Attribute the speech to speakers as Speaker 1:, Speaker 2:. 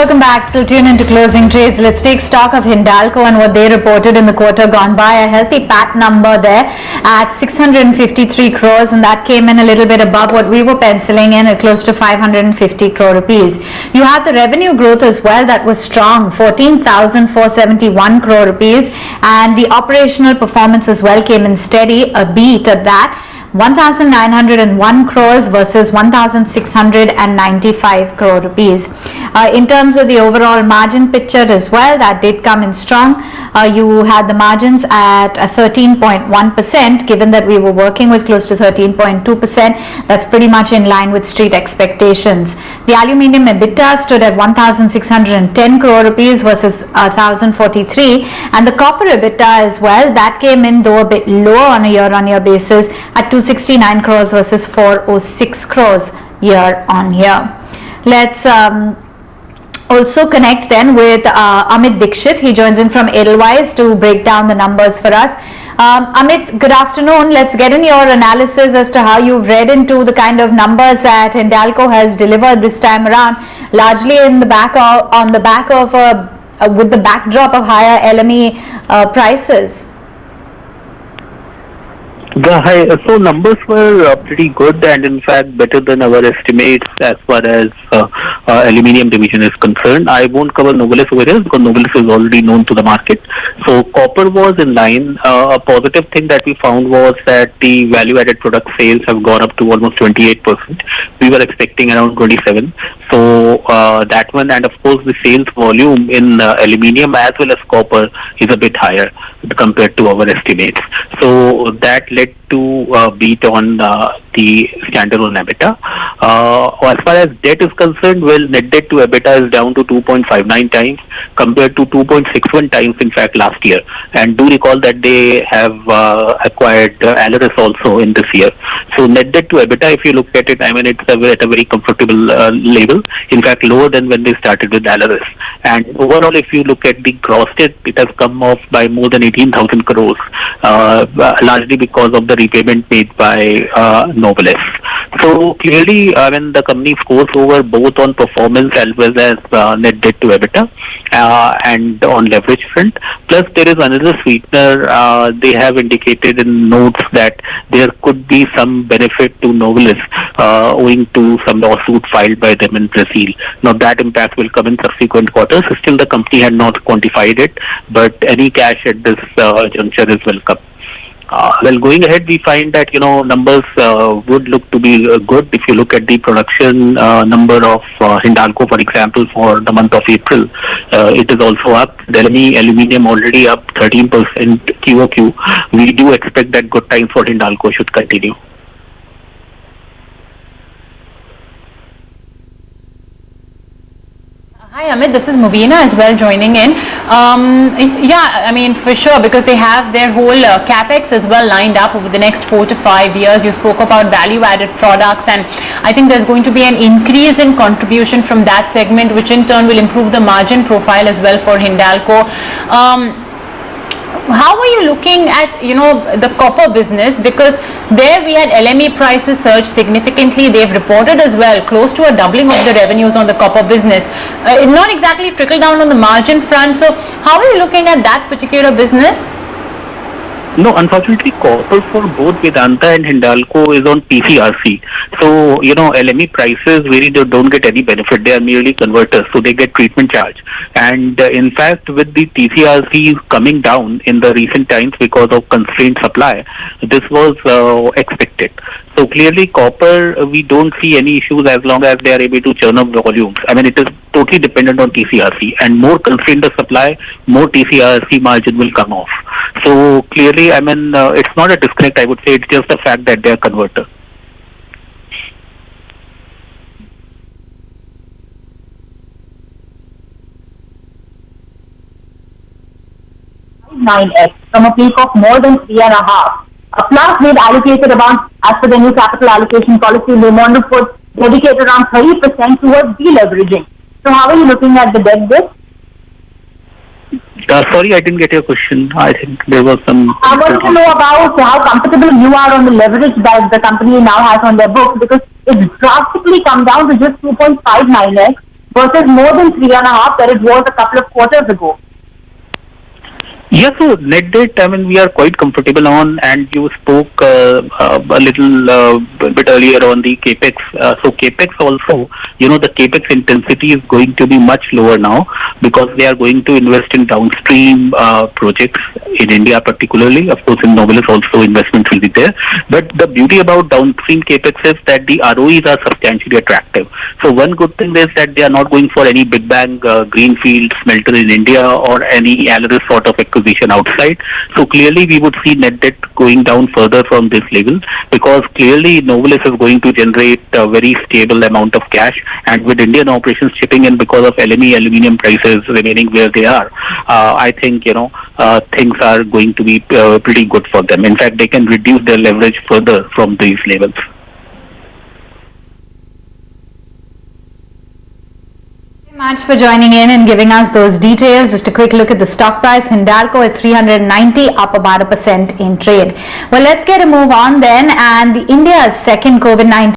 Speaker 1: Welcome back. Still tuned into Closing Trades. Let's take stock of Hindalco and what they reported in the quarter gone by. A healthy PAT number there at 653 crores, and that came in a little bit above what we were penciling in at close to 550 crore rupees. You had the revenue growth as well that was strong, 14,471 crore rupees, and the operational performance as well came in steady, a beat at that. 1,901 crores versus 1,695 crore rupees. In terms of the overall margin picture as well, that did come in strong. You had the margins at 13.1%, given that we were working with close to 13.2%. That's pretty much in line with street expectations. The aluminium EBITDA stood at 1,610 crore rupees versus 1,043, and the copper EBITDA as well, that came in though a bit lower on a year-on-year basis at 269 crores versus 406 crores year on year. Let's also connect then with Amit Dixit. He joins in from Edelweiss to break down the numbers for us. Amit, good afternoon. Let's get in your analysis as to how you've read into the kind of numbers that Hindalco has delivered this time around, largely in the back of with the backdrop of higher LME prices.
Speaker 2: Hi. So numbers were pretty good and in fact better than our estimates as far as aluminium division is concerned. I won't cover Novelis over here because Novelis is already known to the market. So copper was in line. A positive thing that we found was that the value-added product sales have gone up to almost 28%. We were expecting around 27%. So that one, and of course the sales volume in aluminium as well as copper is a bit higher compared to our estimates. So that led to beat on the standalone EBITDA. As far as debt is concerned, well, net debt to EBITDA is down to 2.59 times compared to 2.61 times in fact last year. And do recall that they have acquired Aleris also in this year. So net debt to EBITDA, if you look at it, I mean, it's at a very comfortable level. In fact, lower than when they started with Aleris. And overall, if you look at the gross debt, it has come off by more than 18,000 crores, largely because of the repayment made by Novelis. So clearly, when the company scores over both on performance as well as net debt to EBITDA and on leverage front. Plus, there is another sweetener. They have indicated in notes that there could be some benefit to Novelis owing to some lawsuit filed by them in Brazil. Now, that impact will come in subsequent quarters. Still, the company had not quantified it, but any cash at this juncture is welcome. Well, going ahead, we find that, numbers would look to be good. If you look at the production number of Hindalco, for example, for the month of April, it is also up. Delhi aluminium already up 13% QOQ. We do expect that good times for Hindalco should continue.
Speaker 1: Hi Amit, this is Mubina as well joining in. Yeah, I mean for sure, because they have their whole capex as well lined up over the next 4 to 5 years. You spoke about value-added products, and I think there's going to be an increase in contribution from that segment, which in turn will improve the margin profile as well for Hindalco. How are you looking at, the copper business? Because there we had LME prices surge significantly. They've reported as well close to a doubling of the revenues on the copper business. Not exactly trickle down on the margin front. So how are you looking at that particular business?
Speaker 2: No, unfortunately, copper for both Vedanta and Hindalco is on TCRC. So, LME prices really don't get any benefit. They are merely converters, so they get treatment charge. And in fact, with the TCRC coming down in the recent times because of constrained supply, this was expected. So clearly, copper, we don't see any issues as long as they are able to churn up volumes. I mean, it is totally dependent on TCRC, and more constrained the supply, more TCRC margin will come off. So clearly, I mean, it's not a disconnect, I would say, it's just the fact that they are converter.
Speaker 3: From a peak of more than 3.5. Plus, we've allocated around, as per the new capital allocation policy, we want to dedicate around 30% towards deleveraging. So how are you looking at the debt bit?
Speaker 2: Sorry, I didn't get your question. I think there was some...
Speaker 3: I want to know about how comfortable you are on the leverage that the company now has on their books, because it's drastically come down to just 2.59x. versus more than 3.5 that it was a couple of quarters ago.
Speaker 2: Yeah, so net debt, I mean, we are quite comfortable on, and you spoke a little bit earlier on the capex. So capex also, the capex intensity is going to be much lower now because they are going to invest in downstream projects in India particularly. Of course, in Novelis also investments will be there. But the beauty about downstream capex is that the ROEs are substantially attractive. So one good thing is that they are not going for any big bang greenfield smelter in India or any other sort of acquisition outside. So clearly we would see net debt going down further from this level because clearly Novelis is going to generate a very stable amount of cash, and with Indian operations chipping in because of LME aluminium prices remaining where they are, I think things are going to be pretty good for them. In fact, they can reduce their leverage further from these levels.
Speaker 1: Much for joining in and giving us those details. Just a quick look at the stock price. Hindalco at 390, up about 1% in trade. Well, let's get a move on then. And India's second COVID-19